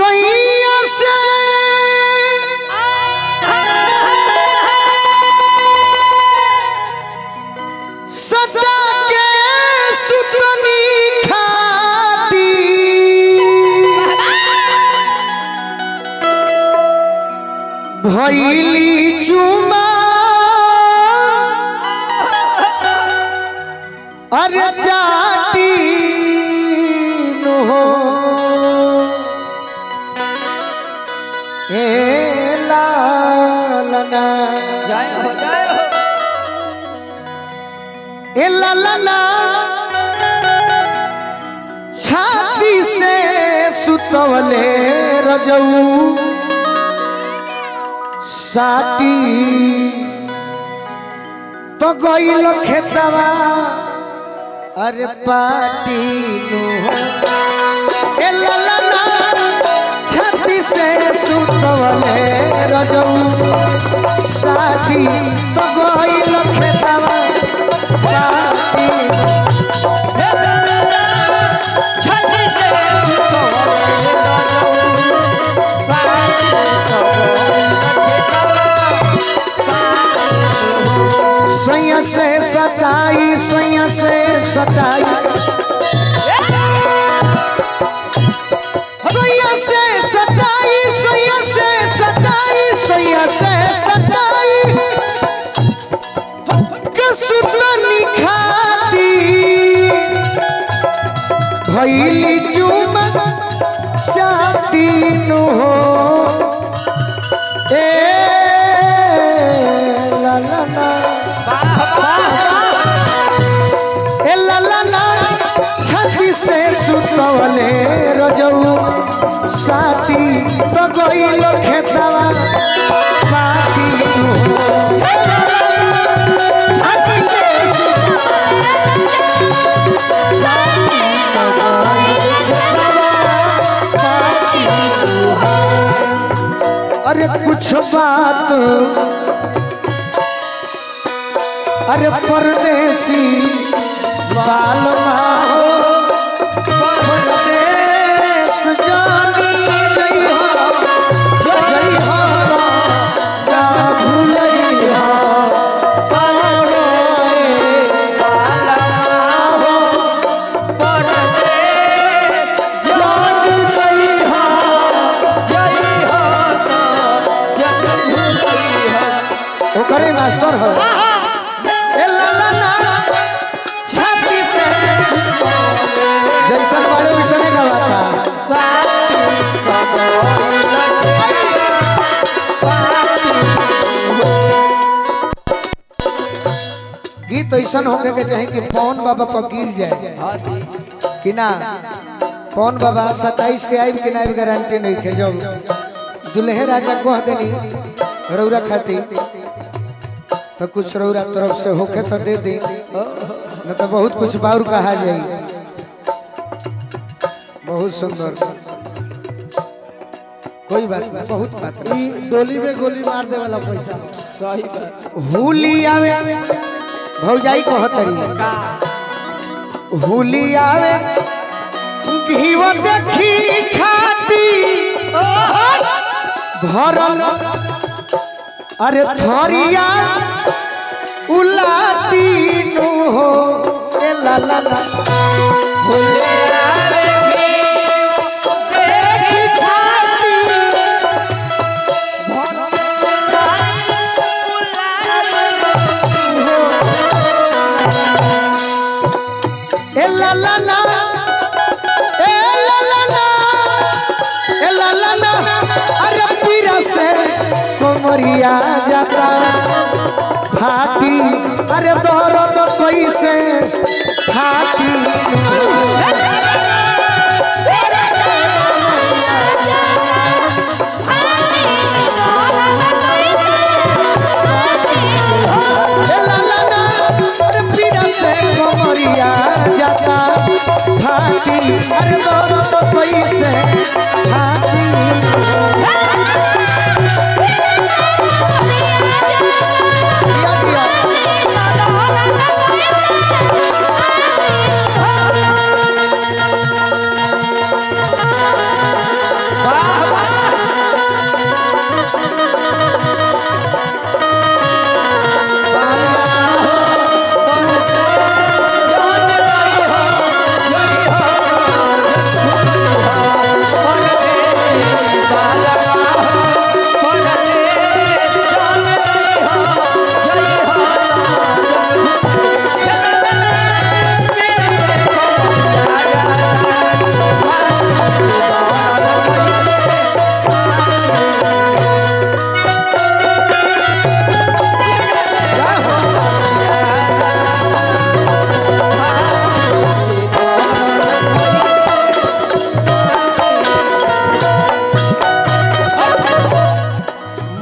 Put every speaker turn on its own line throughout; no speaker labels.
सैया से सदा के सुतनी खाती भैली चुमा अरे जाती नो हो ए लालना ए लालना छाती से सुतवले रजऊ साटी तो गइल खेतवा अरे पाटी नो ए लालना छाती से सुतवले रजऊ साटी तो गइल खेतवा पाटी ए लालना छाती से सुतवले रजऊ साटी तो सैया से सताई सैया से सताई सैया से सताई सैया से सताई सैया से सताई कसुतनी खाती भैली चुमा साती नो ए लालना ए लालना छाती से सुतवले रजऊ साथी तो गइल खेतवा पाटी छाती से अरे कुछ बात अरे परदेसी बाल परदेश जानी जइहा जइहा ना भूलइहा पारो बाल परदेश जानी जइहा जइहा जन भूलइहा ओकरे मास्टर हो जैसन वाले वैसने गवाता गीत ऐसा होके के चाहे कि पवन बाबा पर गिर जाए कि ना पवन बाबा 27 के आइब के ना गारंटी नहीं के जब दुल्हे राजा कह देनी रौरा खाती तो कुछ रौरा तरफ से होके तो दे दी न तो बहुत कुछ बाउर कहा जाए बहुत सुंदर कोई बात नहीं बहुत बात नहीं
डोली में गोली मार दे वाला पैसा
सही बात
हुली आवे भौजाई कहतरी हुली आवे घीव देखी खाती भरल अरे थरिया उलाती नु हो ए लालना हुली आवे कोमरिया जाता फाटी अरे दर्द कैसे फाटी कोमरिया जाता फाटी अरे दर्द कैसे फाटी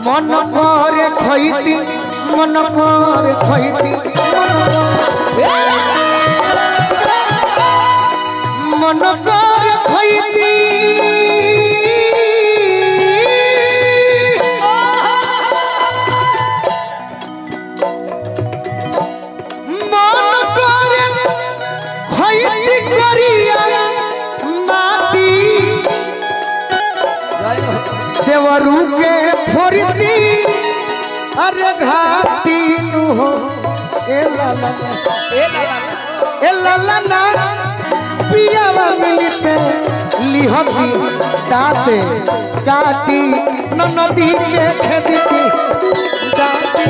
मन करे खैती मन करे खैती मन करे खैती मन करे खैती करिया माटी देवरू के फोरती अरे घाटी नु हो ए लाला ना पियावा मिलते लिहती दाते काटी न नदी के खेदती दाती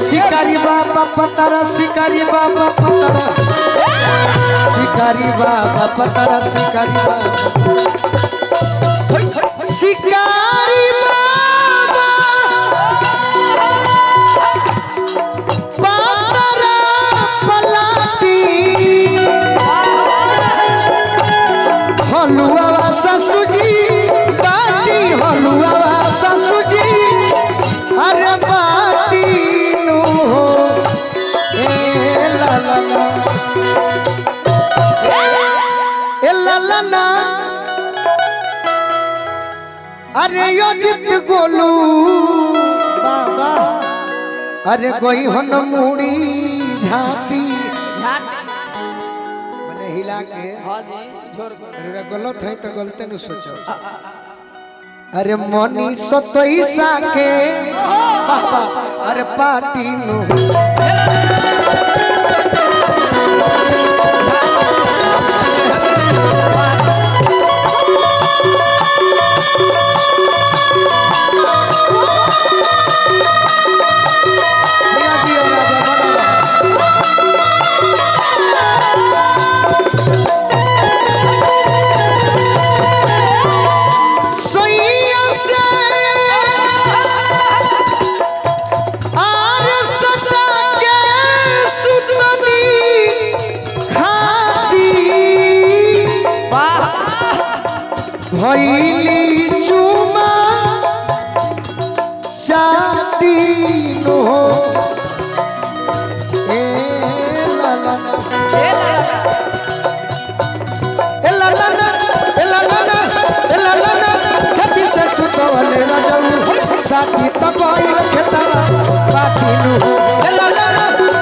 शिकारी बाबा पतरा शिकारी बाबा पतरा शिकारी बाबा पतरा शिकारी बाबा शिकारी बाबा पतरा पलाटी हलुआ ससुजी बाटी हलुआ ससुजी अरे बाटी नु हो ए लाला ना अरे यो जित गोलू
बाबा
अरे कोई हन मुड़ी झाटी मने हिला के अरे गलत है तो गलते न सोचो अरे मनी सतैसा के बाबा अरे पाटी नु भैली चुमा चाटी नो ए लाला ए लाला ए लाला ए लाला छाती से सुतवले रजऊ साथी तो कोई खेतवा पाटी नो ए लाला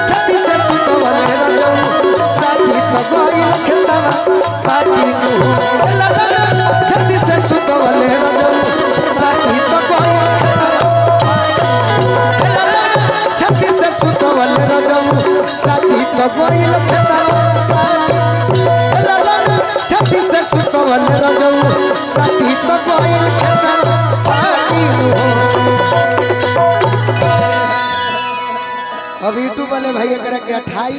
छाती से सुतवले रजऊ साथी तो कोई खेतवा पाटी नो ए लाला छाती से सुतवले रजऊ साथी तो कोई छाती से सुतवले रजऊ साथी तो कोई खेतवा छाती से सुतवले रजऊ साथी तो कोई खेतवा अब यूट्यूब वाले भाई करा के 28